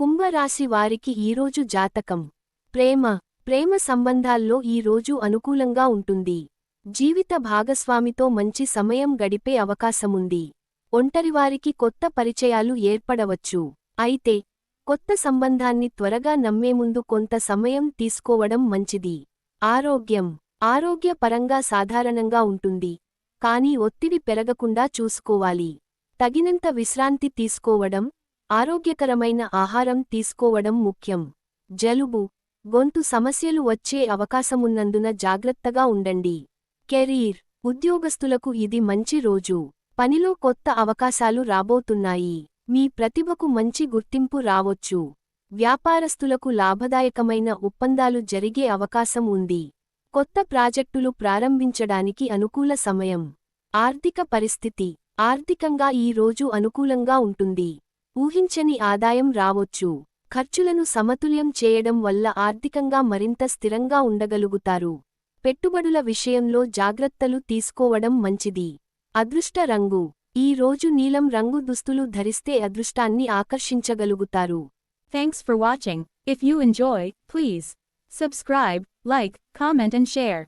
కుంభరాశి వారికి ఈరోజు జాతకం. ప్రేమ సంబంధాల్లో ఈ రోజు అనుకూలంగా ఉంటుంది. జీవిత భాగస్వామితో మంచి సమయం గడిపే అవకాశముంది. ఒంటరివారికి కొత్త పరిచయాలు ఏర్పడవచ్చు. అయితే కొత్త సంబంధాన్ని త్వరగా నమ్మే ముందు కొంత సమయం తీసుకోవడం మంచిది. ఆరోగ్యపరంగా సాధారణంగా ఉంటుంది, కానీ ఒత్తిడి పెరగకుండా చూసుకోవాలి. తగినంత విశ్రాంతి తీసుకోవడం, ఆరోగ్యకరమైన ఆహారం తీసుకోవడం ముఖ్యం. జలుబు, గొంతు సమస్యలు వచ్చే అవకాశమున్నందున జాగ్రత్తగా ఉండండి. కెరీర్, ఉద్యోగస్తులకు ఇది మంచి రోజు. పనిలో కొత్త అవకాశాలు రాబోతున్నాయి. మీ ప్రతిభకు మంచి గుర్తింపు రావొచ్చు. వ్యాపారస్తులకు లాభదాయకమైన ఒప్పందాలు జరిగే అవకాశం ఉంది. కొత్త ప్రాజెక్టులు ప్రారంభించడానికి అనుకూల సమయం. ఆర్థిక పరిస్థితి, ఆర్థికంగా ఈ రోజు అనుకూలంగా ఉంటుంది. ఊహించని ఆదాయం రావొచ్చు. ఖర్చులను సమతుల్యం చేయడం వల్ల ఆర్థికంగా మరింత స్థిరంగా ఉండగలుగుతారు. పెట్టుబడుల విషయంలో జాగ్రత్తలు తీసుకోవడం మంచిది. అదృష్ట రంగు, ఈ రోజు నీలం రంగు దుస్తులు ధరిస్తే అదృష్టాన్ని ఆకర్షించగలుగుతారు. Thanks for watching. If you enjoy, please subscribe, like, comment and share.